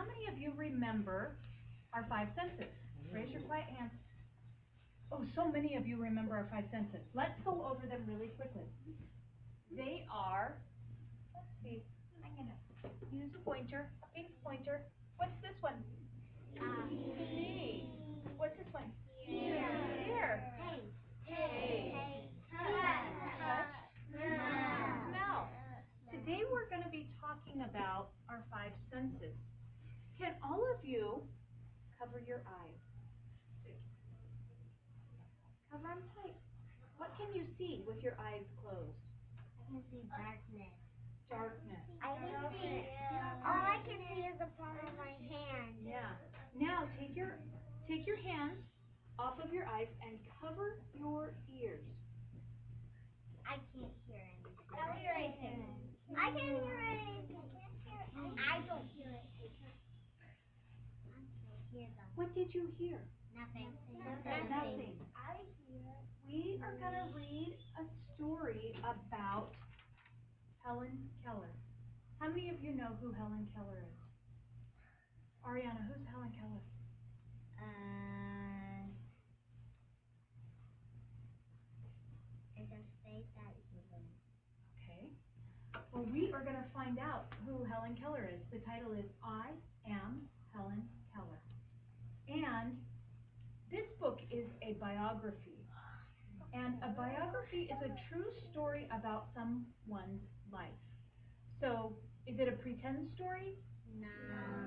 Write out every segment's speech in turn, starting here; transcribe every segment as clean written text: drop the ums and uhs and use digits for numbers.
how many of you remember our five senses? Raise your quiet hands. Oh, so many of you remember our five senses. Let's go over them really quickly. They are, let's see, I'm going to use a pointer, a pink pointer. What's this one? See. What's this one? Hear. Hear. Taste. Touch. Smell. Today we're going to be talking about our five senses. Can all of you cover your eyes? Cover them tight. What can you see with your eyes closed? I can see darkness. Darkness. I can see. All I can see is the palm of my hand. Yeah. Now take your hands off of your eyes and cover your ears. I can't hear anything. I don't hear anything. I can't hear anything. I don't hear it. I hear them. What did you hear? Nothing. Nothing. I hear. We are going to read a story about Helen Keller. How many of you know who Helen Keller is? Ariana, who's Helen Keller? I just say that even. Okay. Well, we are going to find out who Helen Keller is. The title is I Am Helen Keller. And this book is a biography. And a biography is a true story about someone's life. So, is it a pretend story? No.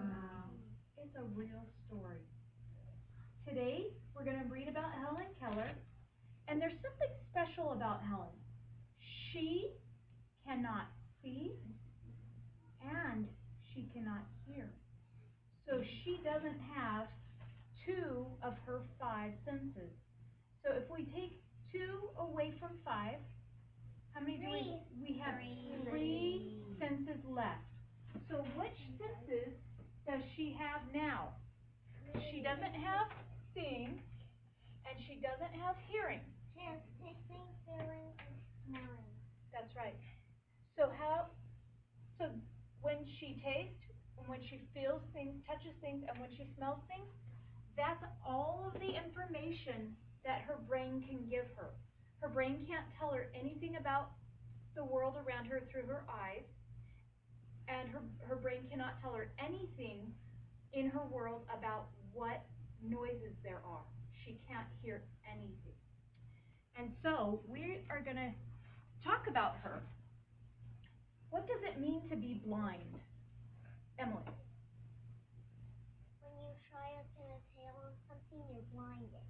No. It's a real story. Today, we're going to read about Helen Keller. And there's something special about Helen. She cannot see and she cannot hear. So she doesn't have two of her five senses. So if we take two away from five, how many do we have? Three senses left. So which senses does she have now? She doesn't have seeing and she doesn't have hearing. She has tasting, feeling, and smelling. That's right. So when she tastes, when she feels things, touches things, and when she smells things, that's all of the information that her brain can give her. Her brain can't tell her anything about the world around her through her eyes, and her brain cannot tell her anything in her world about what noises there are. She can't hear anything. And so we are going to talk about her. What does it mean to be blind? Emily. When you try to pin a tail on something, you're blinded.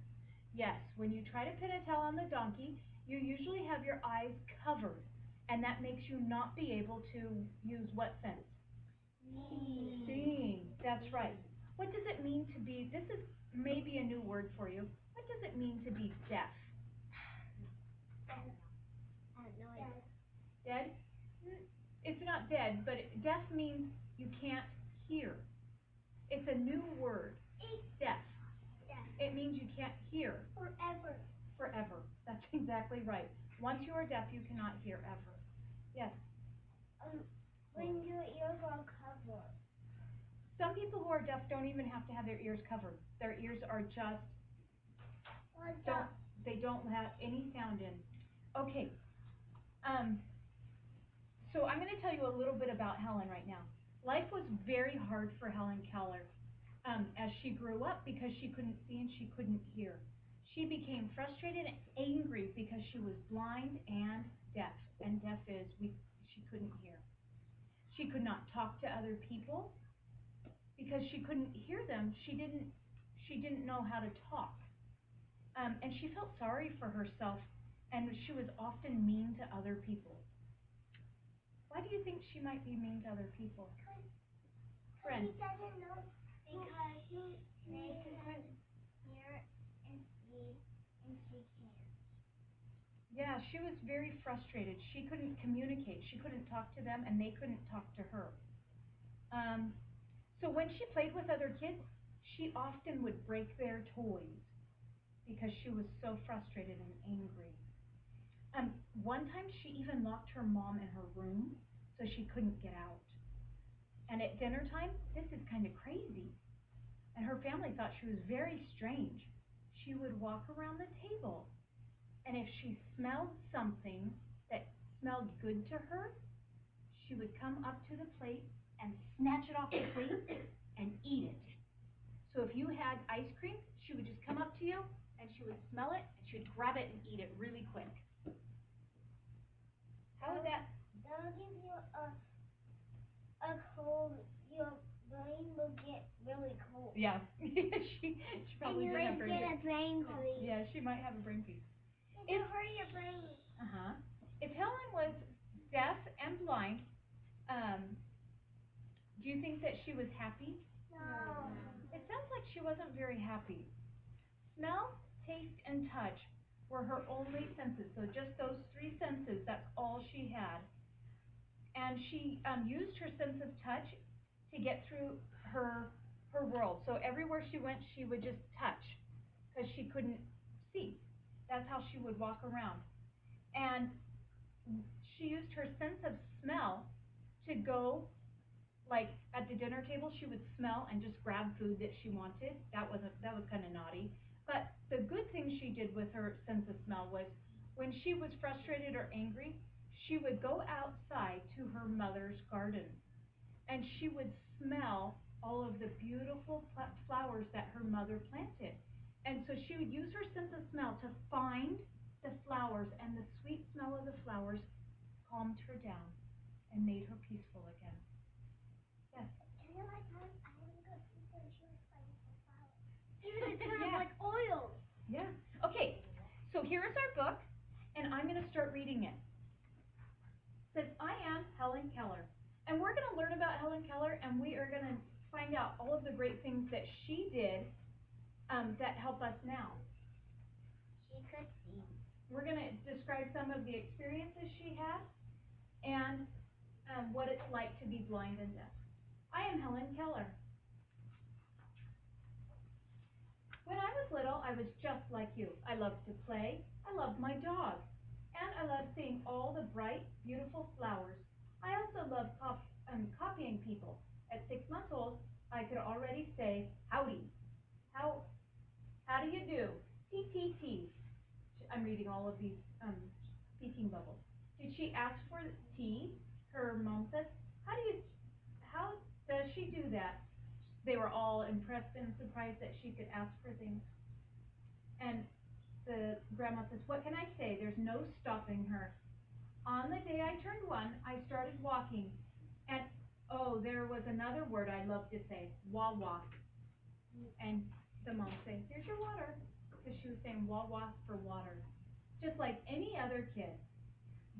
Yes, when you try to pin a tail on the donkey, you usually have your eyes covered, and that makes you not be able to use what sense? Seeing. That's right. What does it mean to be, this is maybe a new word for you, what does it mean to be deaf? I have no idea. Dead? It's not dead, but deaf means you can't hear. It's a new word. Deaf. It means you can't hear. Forever. Forever. That's exactly right. Once you are deaf, you cannot hear ever. Yes? When your ears are covered. Some people who are deaf don't even have to have their ears covered. Their ears are just, they don't have any sound in. Okay. So I'm going to tell you a little bit about Helen right now. Life was very hard for Helen Keller as she grew up because she couldn't see and she couldn't hear. She became frustrated and angry because she was blind and deaf. And deaf is she couldn't hear. She could not talk to other people because she couldn't hear them. She didn't know how to talk. And she felt sorry for herself, and she was often mean to other people. Why do you think she might be mean to other people? Friend. He doesn't know because they can hear and see and she can't. Yeah, she was very frustrated. She couldn't communicate. She couldn't talk to them, and they couldn't talk to her. So when she played with other kids, she often would break their toys because she was so frustrated and angry. One time she even locked her mom in her room so she couldn't get out. And at dinner time, this is kind of crazy. And her family thought she was very strange. She would walk around the table, and if she smelled something that smelled good to her, she would come up to the plate and snatch it off the plate and eat it. So if you had ice cream, she would just come up to you, and she would smell it, and she would grab it and eat it really quick. How would that? That'll give you a cold. Your brain will get really cold. Yeah, she probably and you would have might brain get a freeze. brain freeze. Yeah, she might have a brain freeze. It'll hurt your brain. If Helen was deaf and blind, do you think that she was happy? No. It sounds like she wasn't very happy. Smell, taste, and touch were her only senses. So just those three senses, that's all she had. And she used her sense of touch to get through her world. So everywhere she went, she would just touch because she couldn't see. That's how she would walk around. And she used her sense of smell to go, like at the dinner table, she would smell and just grab food that she wanted. That was kind of naughty. But the good thing she did with her sense of smell was when she was frustrated or angry, she would go outside to her mother's garden, and she would smell all of the beautiful flowers that her mother planted. And so she would use her sense of smell to find the flowers, and the sweet smell of the flowers calmed her down and made her peaceful again. Yes? You know, I want to go see some shoes fighting for flowers. It's kind of Yeah. like oil. Yeah. Okay, so here is our book, and I'm going to start reading it. It says, I am Helen Keller. And we're going to learn about Helen Keller, and we are going to find out all of the great things that she did that help us now. She could see. We're going to describe some of the experiences she had and what it's like to be blind and deaf. I am Helen Keller. When I was little, I was just like you. I loved to play. I loved my dog. And I loved seeing all the bright, beautiful flowers. I also loved copying people. At 6 months old, I could already say, howdy. How do you do? T. I'm reading all of these speaking bubbles. Did she ask for tea? Her mom says, how does she do that? They were all impressed and surprised that she could ask for things. And the grandma says, what can I say? There's no stopping her. On the day I turned 1, I started walking. And, oh, there was another word I love to say, wah-wah. And the mom said, here's your water. Because she was saying wah-wah for water. Just like any other kid.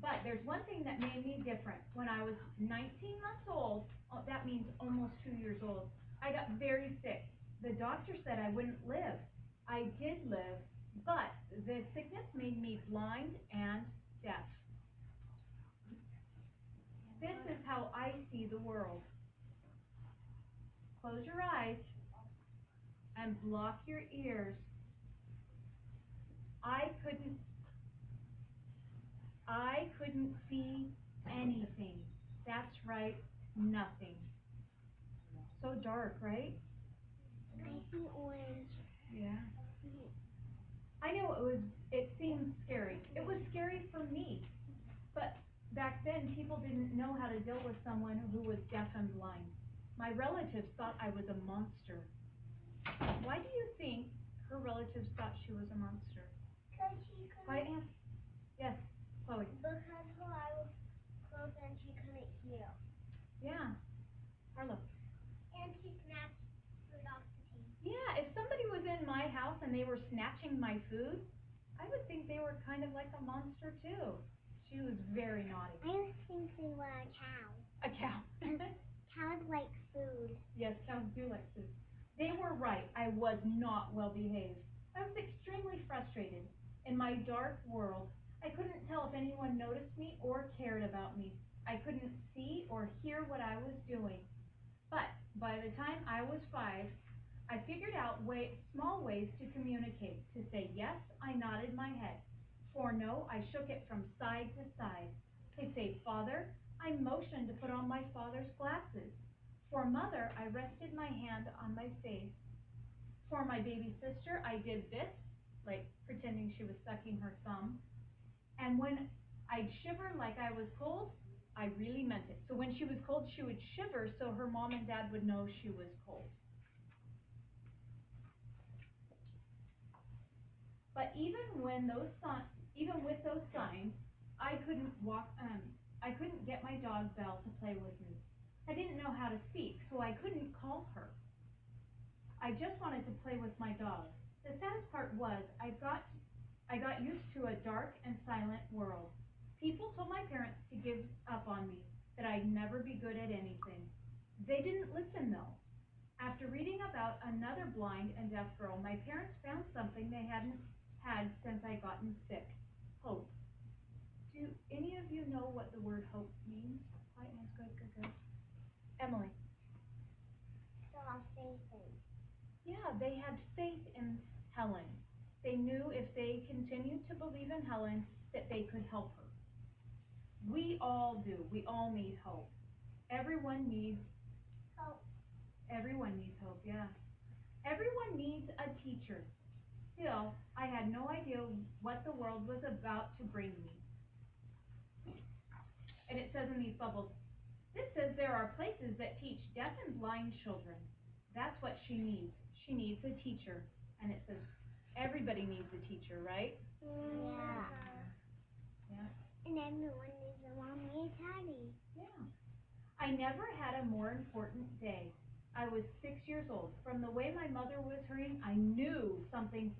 But there's one thing that made me different. When I was 19 months old, that means almost 2 years old, I got very sick. The doctor said I wouldn't live. I did live, but the sickness made me blind and deaf. This is how I see the world. Close your eyes and block your ears. I couldn't see anything. That's right, nothing. So dark, right? I see orange. Yeah. I know it seemed scary. It was scary for me. But back then, people didn't know how to deal with someone who was deaf and blind. My relatives thought I was a monster. Why do you think her relatives thought she was a monster? Because she Why, couldn't. yes, Chloe. Because her eye was closed and she couldn't hear. Yeah. Harlow. And she snatched food off the table. Yeah, if somebody was in my house and they were snatching my food, I would think they were kind of like a monster too. She was very naughty. I think they were a cow. A cow. Cows like food. Yes, cows do like food. They were right. I was not well behaved. I was extremely frustrated. In my dark world, I couldn't tell if anyone noticed me or cared about me. I couldn't see or hear what I was doing. But by the time I was 5, I figured out small ways to communicate. To say yes, I nodded my head. For no, I shook it from side to side. To say father, I motioned to put on my father's glasses. For mother, I rested my hand on my face. For my baby sister, I did this, like pretending she was sucking her thumb. And when I'd shiver like I was cold, I really meant it. So when she was cold, she would shiver so her mom and dad would know she was cold. But even with those signs, I couldn't get my dog Belle to play with me. I didn't know how to speak, so I couldn't call her. I just wanted to play with my dog. The saddest part was I got used to a dark and silent world. People told my parents to give up on me, that I'd never be good at anything. They didn't listen though. After reading about another blind and deaf girl, my parents found something they hadn't had since I'd gotten sick. Hope. Do any of you know what the word hope means? Quiet hands, good. Emily. So I'll say things. Yeah, they had faith in Helen. They knew if they continued to believe in Helen, that they could help her. We all do. We all need hope. Everyone needs Hope. Everyone needs hope, yeah. Everyone needs a teacher. Still, I had no idea what the world was about to bring me. And it says in these bubbles, this says there are places that teach deaf and blind children. That's what she needs. She needs a teacher. And it says everybody needs a teacher, right? Yeah. Yeah. And everyone needs a mommy and daddy. Yeah. I never had a more important day. I was 6 years old. From the way my mother was hurrying, I knew something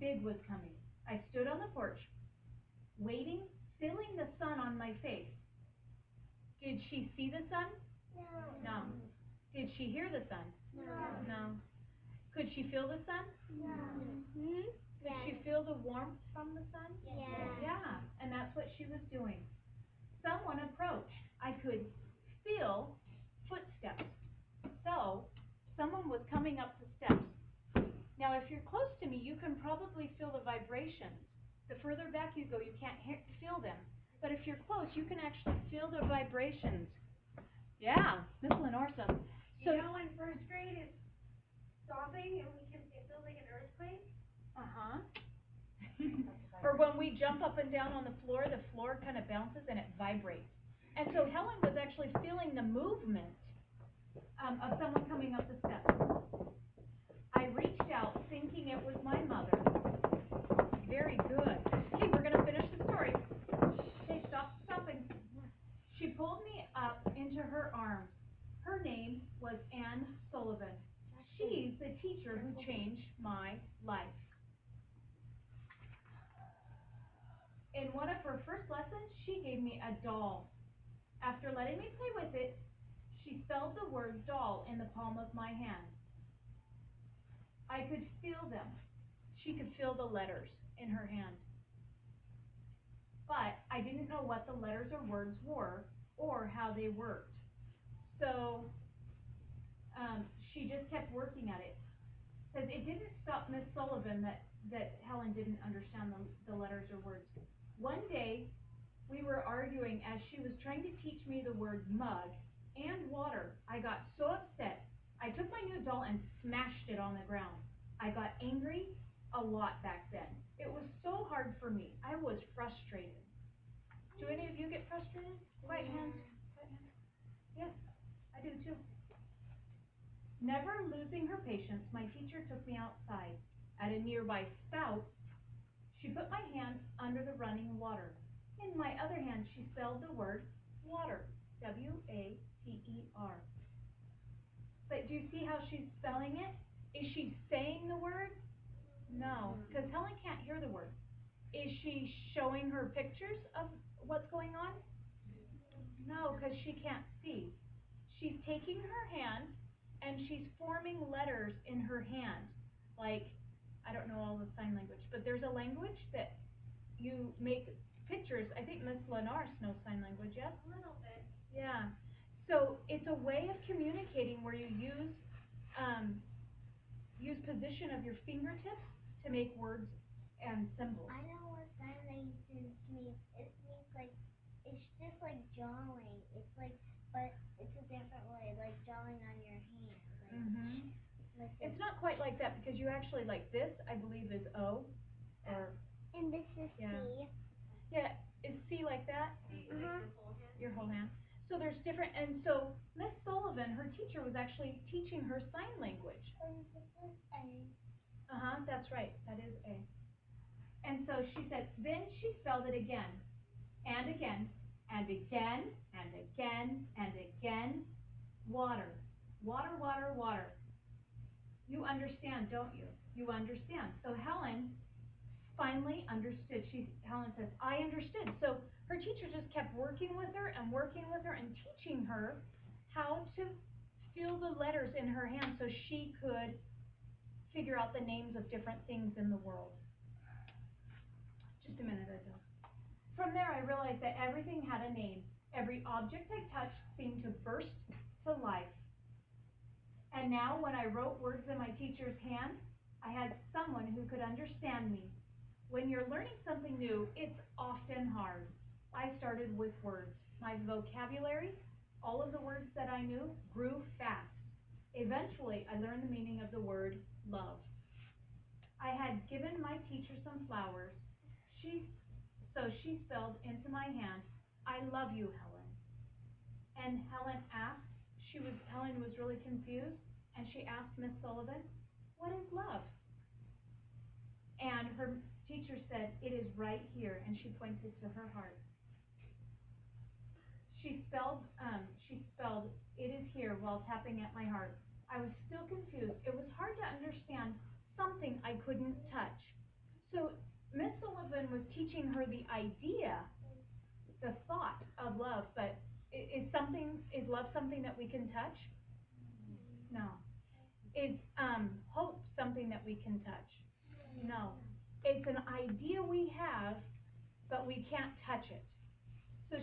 big was coming. I stood on the porch, waiting, feeling the sun on my face. Did she see the sun? No. Did she hear the sun? No. Could she feel the sun? Mm-hmm. Could she feel the warmth from the sun? Yeah, and that's what she was doing. Someone approached. I could feel footsteps. So, someone was coming up the steps. Now, if you're close to me, you can probably feel the vibrations. The further back you go, you can't feel them. But if you're close, you can actually feel the vibrations. Yeah, Miss Lenorsa. So, You know, in first grade, it's stopping and it feels like an earthquake. Or when we jump up and down on the floor kind of bounces and it vibrates. And so Helen was actually feeling the movement of someone coming up the steps. I reached out thinking it was my mother. Very good. Okay, we're going to finish the story. Okay, stopping. She pulled me up into her arms. Her name was Anne Sullivan. She's the teacher who changed my life. In one of her first lessons, she gave me a doll. After letting me play with it, she spelled the word doll in the palm of my hand. I could feel them. She could feel the letters in her hand. But I didn't know what the letters or words were or how they worked. So she just kept working at it. Because it didn't stop Miss Sullivan that Helen didn't understand the letters or words. One day, we were arguing as she was trying to teach me the word mug and water. I got so upset. I took my new doll and smashed it on the ground. I got angry a lot back then. It was so hard for me. I was frustrated. Do any of you get frustrated? Quiet hands. Quiet hands. Yes, I do too. Never losing her patience, my teacher took me outside. At a nearby spout, she put my hand under the running water. In my other hand, she spelled the word water, W-A-T-E-R. But do you see how she's spelling it? Is she saying the word? No, because Helen can't hear the word. Is she showing her pictures of what's going on? No, because she can't see. She's taking her hand and she's forming letters in her hand. Like, I don't know all the sign language, but there's a language that you make pictures. I think Miss Lenars knows sign language, yes? A little bit. Yeah. So it's a way of communicating where you use position of your fingertips to make words and symbols. I know what sign language means. It means like, it's just like drawing. It's like, but it's a different way. Like drawing quite like that because you actually, like this, I believe is O, or, And this is Yeah. C. yeah, is C like that? Uh-huh. Your whole hand. So there's different, and so Miss Sullivan, her teacher, was actually teaching her sign language. And this is A. Uh-huh, that's right, that is A. And so she said, then she spelled it again, and again, and again, and again, and again. Water, water, water, water. You understand, don't you? You understand. So Helen finally understood. Helen says, I understood. So her teacher just kept working with her and teaching her how to feel the letters in her hand so she could figure out the names of different things in the world. Just a minute ago. From there, I realized that everything had a name. Every object I touched seemed to burst to life. And now, when I wrote words in my teacher's hand, I had someone who could understand me. When you're learning something new, it's often hard. I started with words. My vocabulary, all of the words that I knew, grew fast. Eventually, I learned the meaning of the word love. I had given my teacher some flowers. So she spelled into my hand, I love you, Helen. And Helen was really confused, and she asked Miss Sullivan, what is love? And her teacher said, it is right here, and she pointed to her heart. She spelled, it is here while tapping at my heart. I was still confused. It was hard to understand something I couldn't touch. So Miss Sullivan was teaching her the idea, the thought of love, but is love something that we can touch? No. Is hope something that we can touch? No. It's an idea we have, but we can't touch it. So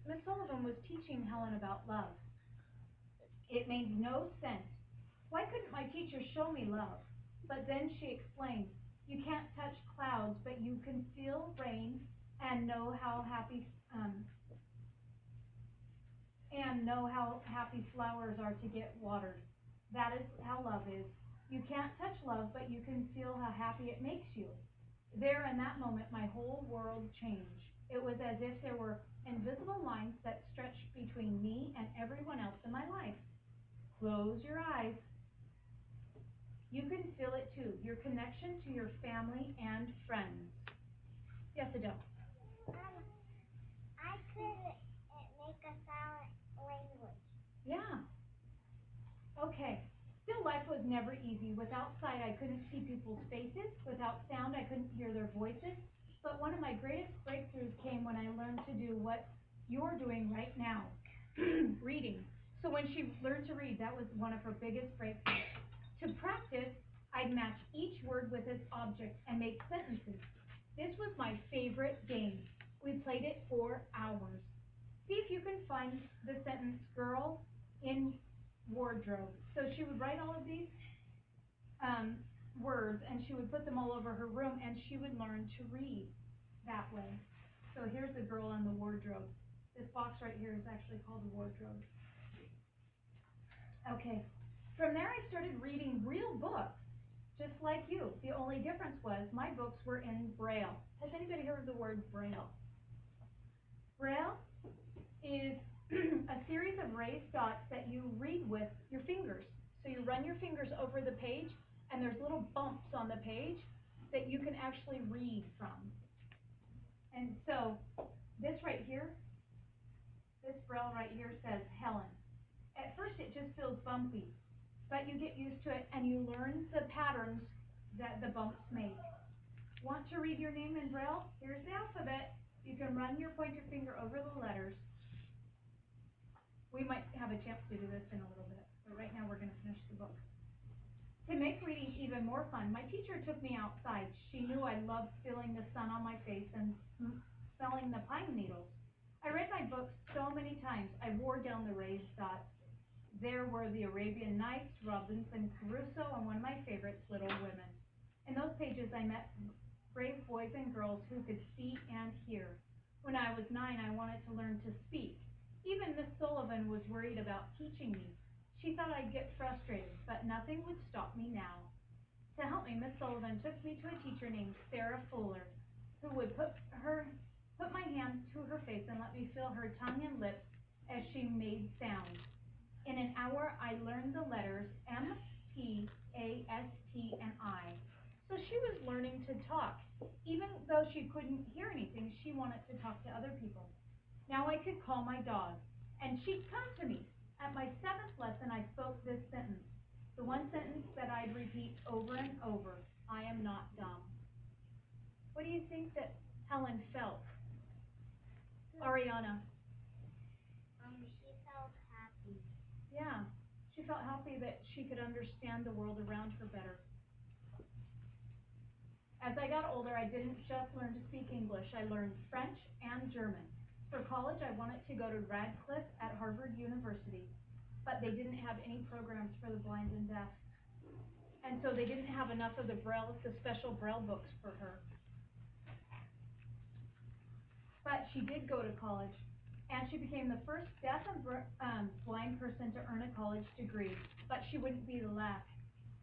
Miss Sullivan was teaching Helen about love. It made no sense. Why couldn't my teacher show me love? But then she explained, you can't touch clouds, but you can feel rain and know how happy flowers are to get watered. That is how love is. You can't touch love, but you can feel how happy it makes you. There, in that moment, my whole world changed. It was as if there were invisible lines that stretched between me and everyone else in my life. Close your eyes. You can feel it too, your connection to your family and friends. Yes, Adele. I could make a silent language. Yeah. Okay. Still, life was never easy. Without sight, I couldn't see people's faces. Without sound, I couldn't hear their voices. But one of my greatest breakthroughs came when I learned to do what you're doing right now, reading. So when she learned to read, that was one of her biggest breakthroughs. To practice, I'd match each word with its object and make sentences. This was my favorite game. We played it for hours. See if you can find the sentence, girl in wardrobe. So she would write all of these words, and she would put them all over her room, and she would learn to read that way. So here's the girl in the wardrobe. This box right here is actually called the wardrobe. Okay. From there, I started reading real books, just like you. The only difference was my books were in Braille. Has anybody heard of the word Braille? Braille is a series of raised dots that you read with your fingers. So you run your fingers over the page, and there's little bumps on the page that you can actually read from. And so this right here, this Braille right here says Helen. At first it just feels bumpy, but you get used to it and you learn the patterns that the bumps make. Want to read your name in Braille? Here's the alphabet. You can run your pointer finger over the letters. We might have a chance to do this in a little bit, but right now we're going to finish the book. To make reading even more fun, my teacher took me outside. She knew I loved feeling the sun on my face and smelling the pine needles. I read my books so many times, I wore down the raised dots. There were the Arabian Nights, Robinson Crusoe, and one of my favorites, Little Women. In those pages, I met brave boys and girls who could see and hear. When I was 9, I wanted to learn to speak. Even Miss Sullivan was worried about teaching me. She thought I'd get frustrated, but nothing would stop me now. To help me, Miss Sullivan took me to a teacher named Sarah Fuller, who would put my hand to her face and let me feel her tongue and lips as she made sounds. In an hour, I learned the letters M, P, A, S, T, and I. So she was learning to talk. Even though she couldn't hear anything, she wanted to talk to other people. Now I could call my dog, and she'd come to me. At my 7th lesson, I spoke this sentence, the one sentence that I'd repeat over and over: I am not dumb. What do you think that Helen felt? Ariana? She felt happy. Yeah, she felt happy that she could understand the world around her better. As I got older, I didn't just learn to speak English. I learned French and German. For college, I wanted to go to Radcliffe at Harvard University, but they didn't have any programs for the blind and deaf. And so they didn't have enough of the special Braille books for her. But she did go to college, and she became the first deaf and blind person to earn a college degree, but she wouldn't be the last.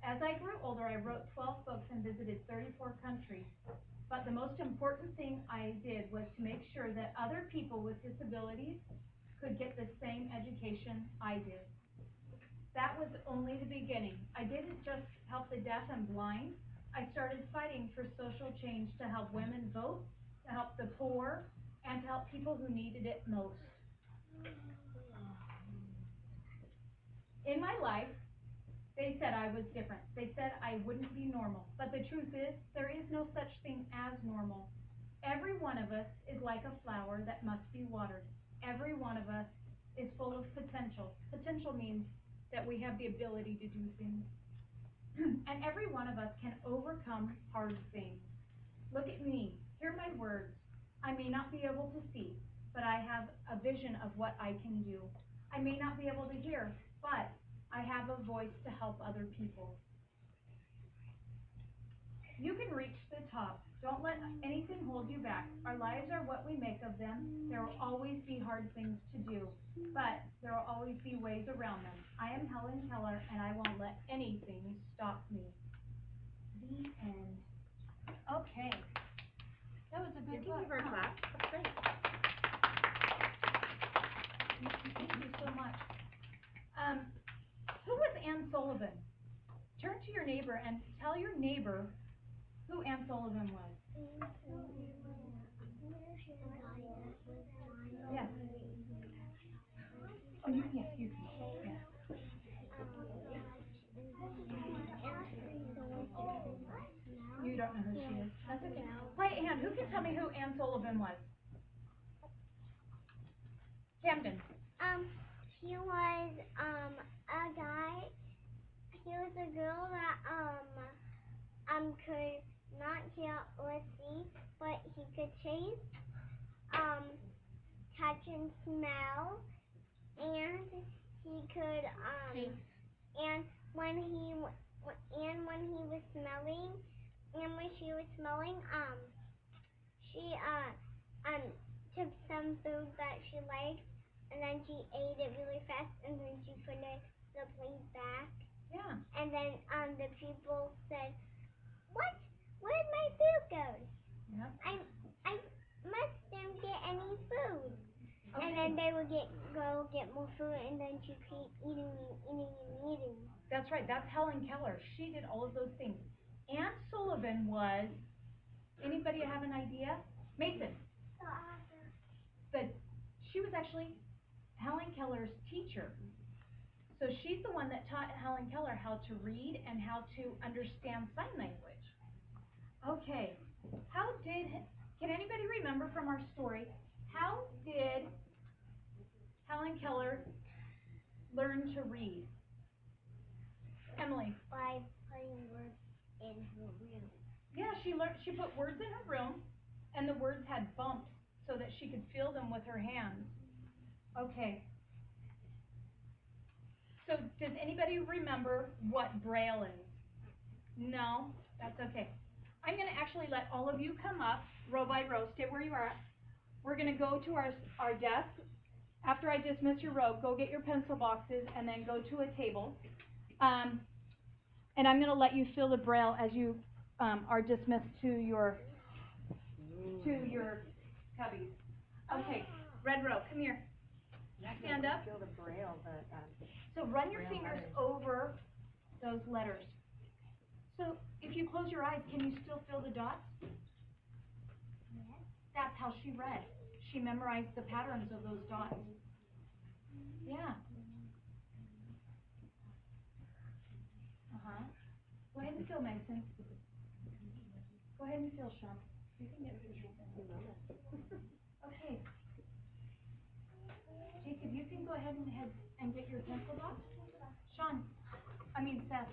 As I grew older, I wrote 12 books and visited 34 countries. But the most important thing I did was to make sure that other people with disabilities could get the same education I did. That was only the beginning. I didn't just help the deaf and blind. I started fighting for social change to help women vote, to help the poor, and to help people who needed it most. In my life, they said I was different. They said I wouldn't be normal. But the truth is, there is no such thing as normal. Every one of us is like a flower that must be watered. Every one of us is full of potential. Potential means that we have the ability to do things. And every one of us can overcome hard things. Look at me. Hear my words. I may not be able to see, but I have a vision of what I can do. I may not be able to hear, but I have a voice to help other people. You can reach the top. Don't let anything hold you back. Our lives are what we make of them. There will always be hard things to do, but there will always be ways around them. I am Helen Keller, and I won't let anything stop me. The end. Okay. That was a good book. Give her a clap. That's great. Thank you so much. Who was Anne Sullivan? Turn to your neighbor and tell your neighbor who Anne Sullivan was. Yes. Oh, yes, you can. Yes. You don't know who she is. That's okay. Quiet hand. Who can tell me who Anne Sullivan was? Camden. He was, a guy. He was a girl that, could not hear or see, but he could taste, touch and smell, and he could, and when he was smelling, and when she was smelling, she, took some food that she liked, and then she ate it really fast, and then she put the plate back. Yeah. And then the people said, "What? Where'd my food go?" Yep. I must didn't get any food. Okay. And then they would go get more food, and then she keep eating and eating. That's right. That's Helen Keller. She did all of those things. Anne Sullivan was, anybody have an idea? Mason. She was actually Helen Keller's teacher. So she's the one that taught Helen Keller how to read and how to understand sign language. Okay, can anybody remember from our story, how did Helen Keller learn to read? Emily? By putting words in her room. Yeah, she put words in her room, and the words had bumps so that she could feel them with her hands. Okay. So does anybody remember what Braille is? No? That's okay. I'm going to actually let all of you come up, row by row. Stay where you are. We're going to go to our desk. After I dismiss your row, go get your pencil boxes and then go to a table. And And I'm gonna let you fill the braille as you, are dismissed to your cubbies. Okay, Red Row, come here. Stand up. Feel the braille, but, So run your Braille fingers letters. over those letters. So if you close your eyes, can you still feel the dots? That's how she read. She memorized the patterns of those dots. Yeah. Uh-huh. Go ahead and feel, Mason. Go ahead and feel, Sean. You can get visual. Okay. Jacob, you can go ahead and get your pencil box. Sean, Seth.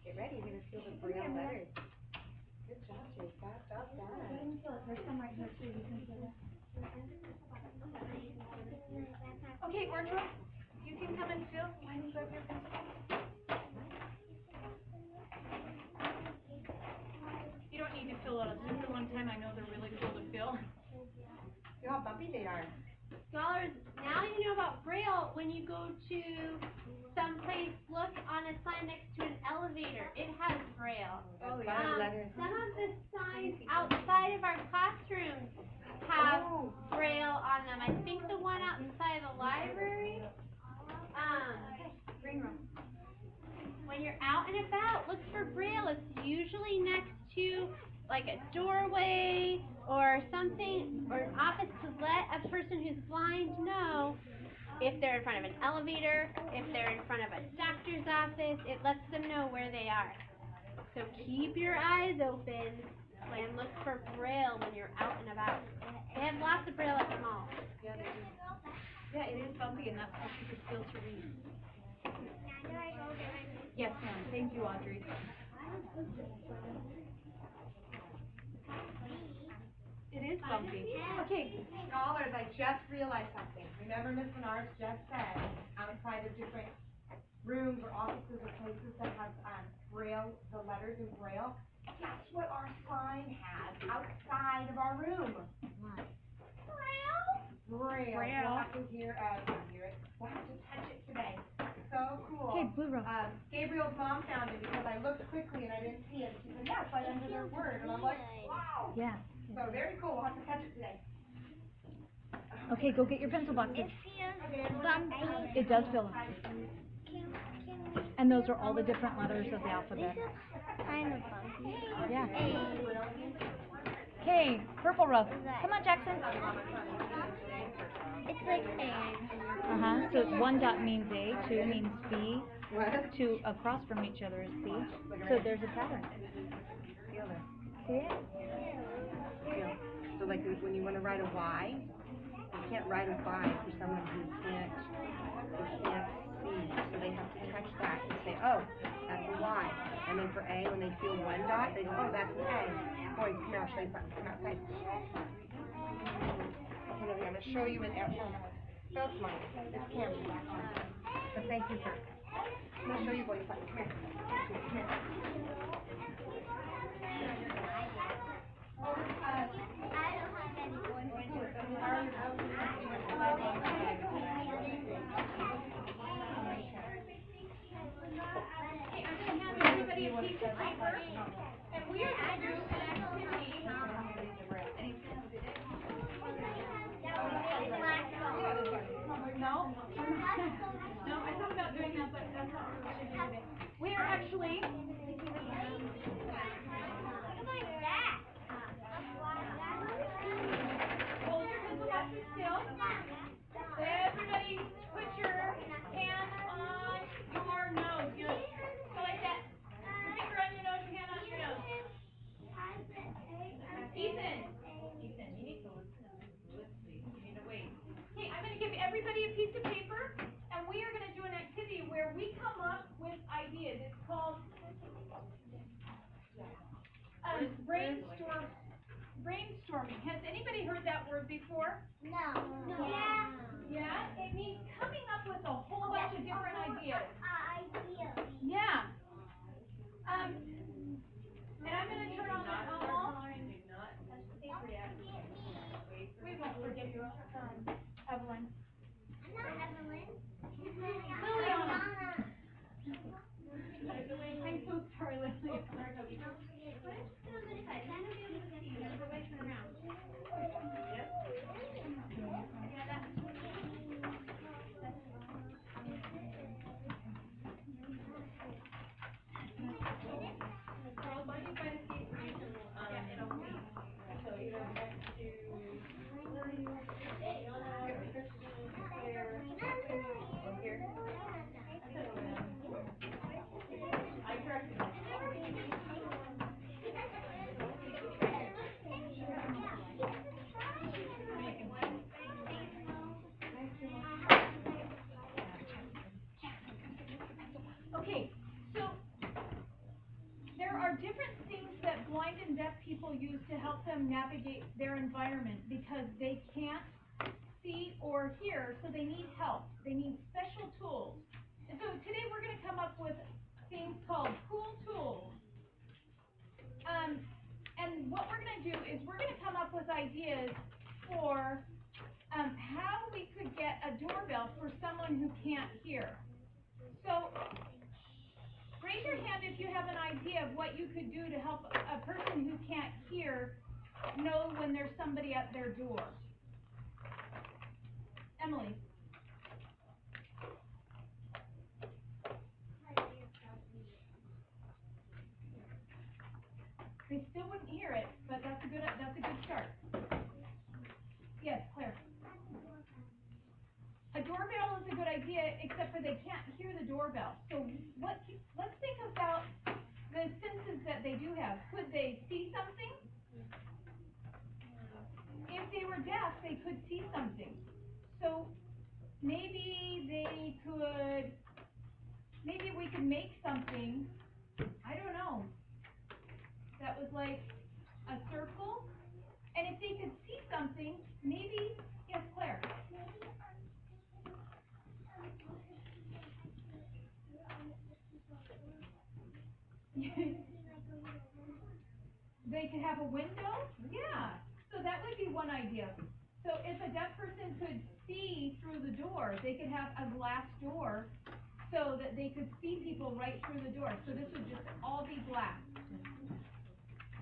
get ready, you're gonna feel the braille letters. Good job, Jake, Go ahead and feel it. There's some right here too. You can feel that. Okay, Orange Row, you can come and feel. Why don't you grab your pencil box? You don't need to fill out just the one time. I know they're really cool to fill. Feel how bumpy they are. Scholars, now you know about Braille when you go to someplace, look on a sign next to an elevator. It has Braille. Oh, yeah. Letters. Some of the signs outside of our classrooms have Braille on them. I think the one outside of the library. Green Row. When you're out and about, look for Braille. It's usually next to like a doorway or something, or an office, to let a person who's blind know if they're in front of an elevator, if they're in front of a doctor's office. It lets them know where they are. So keep your eyes open and look for Braille when you're out and about. They have lots of Braille at the mall. Yeah, they do. Yeah, it is bumpy, and that's how she could feel to read. Yes, ma'am. Thank you, Audrey. It is bumpy. Okay. Scholars, I just realized something. Remember Miss Menard just said, outside of different rooms or offices or places that have, Braille, the letters in Braille? That's what our sign has outside of our room. What? Braille. We'll have to hear it. We'll have to touch it today. So cool. Okay, Blue Row. Gabriel's mom found it because I looked quickly and I didn't see it. She said, yeah, it's right under their word. And I'm like, wow. Yeah. So very cool. We'll have to touch it today. Okay, go get your pencil boxes. Okay, everyone. It does feel it. And those are all the different letters of the alphabet. Kind of bumpy. Yeah. Okay, Purple Row. Come on, Jackson. It's like A. Uh-huh. So one dot means A, two means B, What? two across from each other is C. So there's a pattern. Feel it. See it? Feel. So like when you want to write a Y, you can't write a Y for someone who can't see. So they have to touch that and say, oh, that's a Y. And then for A, when they feel one dot, they go, oh, that's an A. Boys, come here, I'll show you something. Come outside. Okay, I'm going to show you an air. So smart. This camera. But thank you, sir. I'm going to show you boys something. Come here. Come here. Everybody a piece of paper, and we are going to do an activity. No? No, I thought about doing that, but that's not what we should do today. We are actually, hold your pencil boxes still. Everybody put your hand on your nose. You know, go like that. Your finger on your nose, your hand on your nose. Ethan, you need to listen. You need to wait. Okay, I'm going to give everybody a piece of paper, and we are going to do an activity where we come up with ideas. It's called brainstorming. Has anybody heard that word before? No. Yeah? It means coming up with a whole bunch of different ideas. Idea. Yeah. And I'm going to turn on my We won't forget you, Evelyn. people use to help them navigate their environment because they can't see or hear, so they need help. They need special tools. And so today we're going to come up with things called cool tools. And what we're going to do is we're going to come up with ideas for how we could get a doorbell for someone who can't hear. So raise your hand if you have an idea of what you could do to help a person who can't hear know when there's somebody at their door. Emily. They still wouldn't hear it, but that's a good start. Yes, Claire. A doorbell is a good idea, except for they can't hear the doorbell. So let's think about the senses that they do have. Could they see something? If they were deaf, they could see something. So maybe we could make something, I don't know, that was like a circle. And if they could see something, maybe, yes, Claire. They could have a window? Yeah. So that would be one idea. So if a deaf person could see through the door, they could have a glass door so that they could see people right through the door. So this would just all be glass.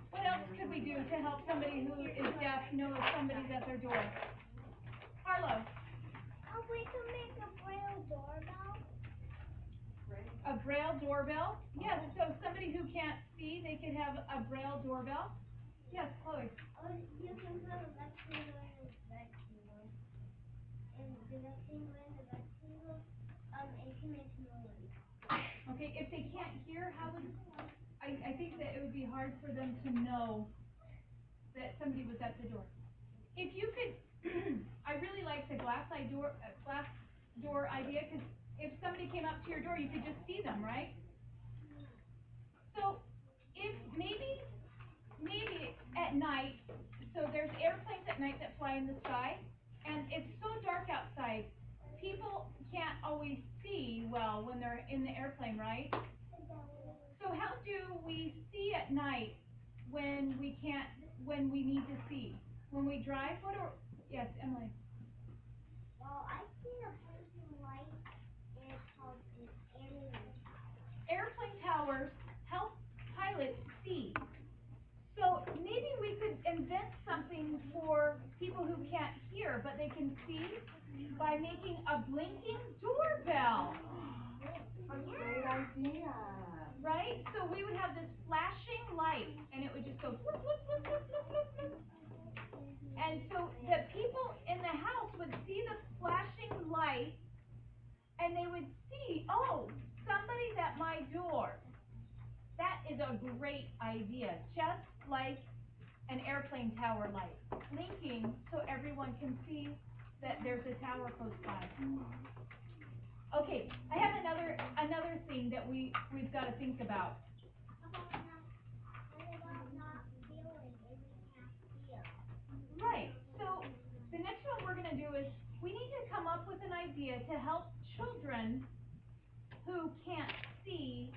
What else could we do to help somebody who is deaf know if somebody's at their door? Harlow. We can make a braille doorbell. A braille doorbell? Yes, so somebody who can't see, they could have a braille doorbell. Yes, Chloe. You can put a rectangle in a rectangle. And the rectangle in the rectangle, it can make noise. Okay, if they can't hear, how would, I think that it would be hard for them to know that somebody was at the door. If you could, I really like the glass door idea, because if somebody came up to your door, you could just see them, right? So, if maybe at night, so there's airplanes at night that fly in the sky, and it's so dark outside, people can't always see well when they're in the airplane, right? So how do we see at night when we need to see? When we drive, yes, Emily? Well, I see a blinking light, and it's called an airplane. Airplane towers help pilots see. So maybe we could invent something for people who can't hear, but they can see by making a blinking doorbell. Great idea. Right? So we would have this flashing light, and it would just go flip, flip, flip, flip, flip, flip, flip. And so the people in the house would see the flashing light, and they would see, oh, somebody's at my door. That is a great idea, just like an airplane tower light, blinking so everyone can see that there's a tower close by. Okay, I have another thing that we've got to think about. Right. So the next one we're going to do is we need to come up with an idea to help children who can't see.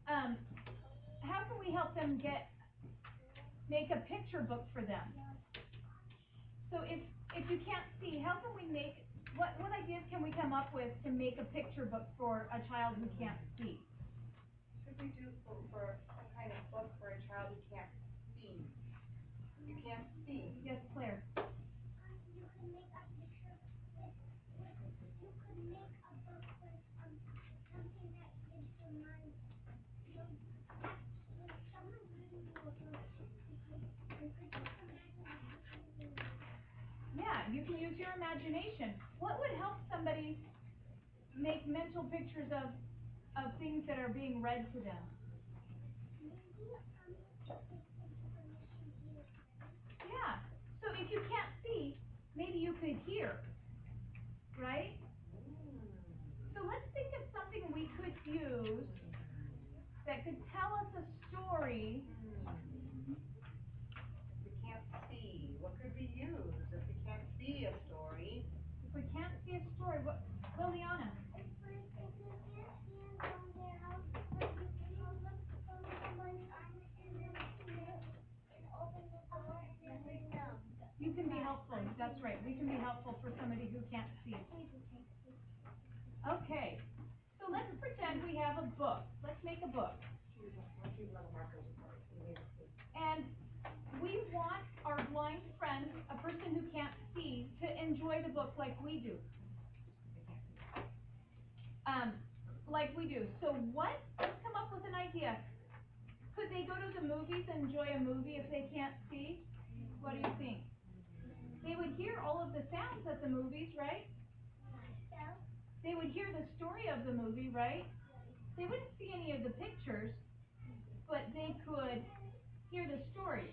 How can we help them make a picture book for them? So if you can't see, how can we make, what ideas can we come up with to make a picture book for a child who can't see? Could we do for some kind of book for a child who can't see? You can't see. Yes, Claire. You can make a picture with, you could make a book with something that kids can learn. So when someone reading you a book, you could just imagine. Yeah, you can use your imagination. What would help somebody make mental pictures of things that are being read to them? Yeah, so if you can't see, maybe you could hear, right? So let's think of something we could use that could tell us a story see a story. If we can't see a story, what, Liliana? You can be helpful, that's right, we can be helpful for somebody who can't see. Okay, so let's pretend we have a book, let's make a book. And we want our blind friend, a person who can't see, to enjoy the book like we do. Like we do. So let's come up with an idea. Could they go to the movies and enjoy a movie if they can't see? What do you think? They would hear all of the sounds at the movies, right? They would hear the story of the movie, right? They wouldn't see any of the pictures, but they could hear the story.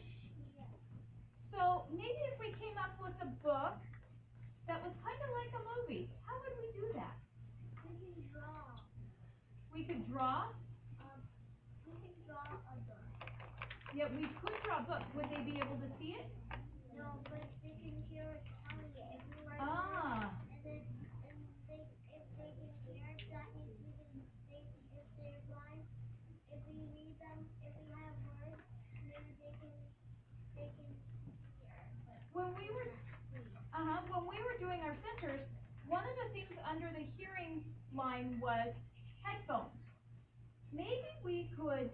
So maybe if we came up with a book that was kind of like a movie, how would we do that? We could draw? Yeah, we could draw a book. Would they be able to see it? No, but they can hear it telling it. If you write Ah. if they can hear it, that means if they're blind, if we read them, if we have words, maybe they can hear. When we were doing our centers, one of the things under the hearing line was headphones. Maybe we could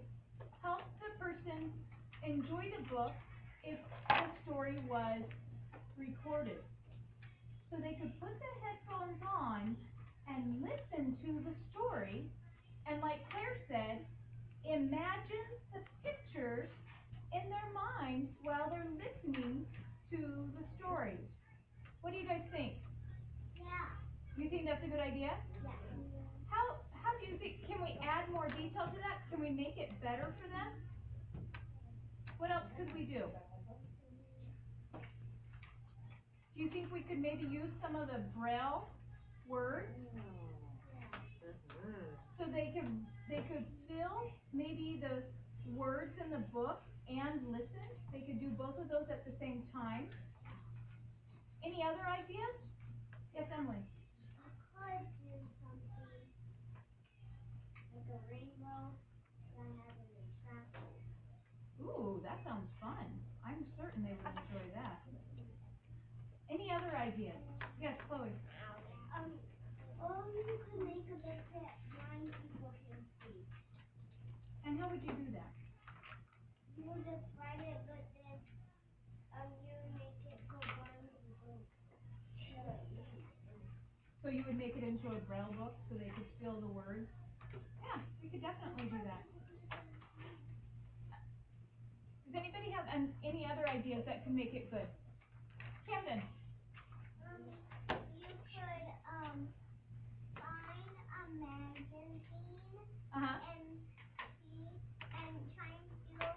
help the person enjoy the book if the story was recorded. So they could put the headphones on and listen to the story, and like Claire said, imagine the pictures in their minds while they're listening to the stories. What do you guys think? Yeah. You think that's a good idea? Yeah. How do you think, can we add more detail to that? Can we make it better for them? What else could we do? Do you think we could maybe use some of the Braille words? So they could fill maybe the words in the book and listen? They could do both of those at the same time. Any other ideas? Yes, Emily? I could do something like a rainbow that has an attraction. Ooh, that sounds fun. I'm certain they would enjoy that. Any other ideas? Yes, Chloe? Or you could make a book that blind people can see. And how would you do that? You would just write it, but then you make it so blind people can read. So you would make it into a Braille book so they could fill the words? Yeah, we could definitely do that. Does anybody have any other ideas that can make it good? Camden? You could find a magazine Uh-huh. and see and try and feel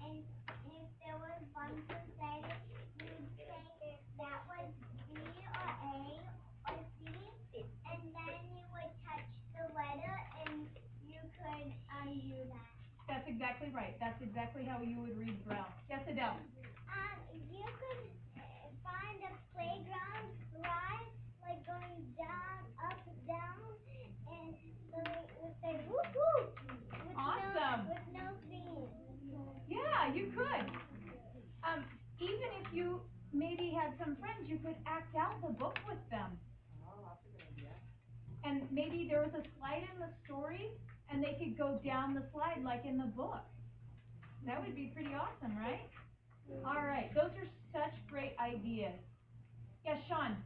and if there was one to say, you'd say that was B or A or C, and then you would touch the letter and you could undo that. That's exactly right. That's exactly how you would read Braille. Yes, Adele? You could find a playground ride, like going down, up, down, and so it would say woo-hoo! Awesome. With no fees. Yeah, you could. Even if you maybe had some friends, you could act out the book with them. And maybe there was a slide in the story, and they could go down the slide like in the book. That would be pretty awesome, right? All right, those are such great ideas. Yes, Sean?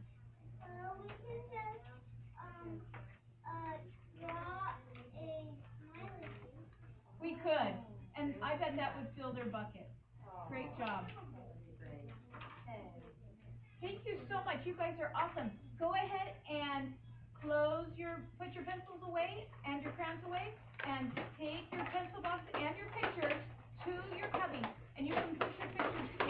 We can just draw a smiley face. We could. And I bet that would fill their bucket. Great job. Thank you so much. You guys are awesome. Go ahead and put your pencils away and your crayons away, and take your pencil box and your pictures to your cubby, and you can put your pictures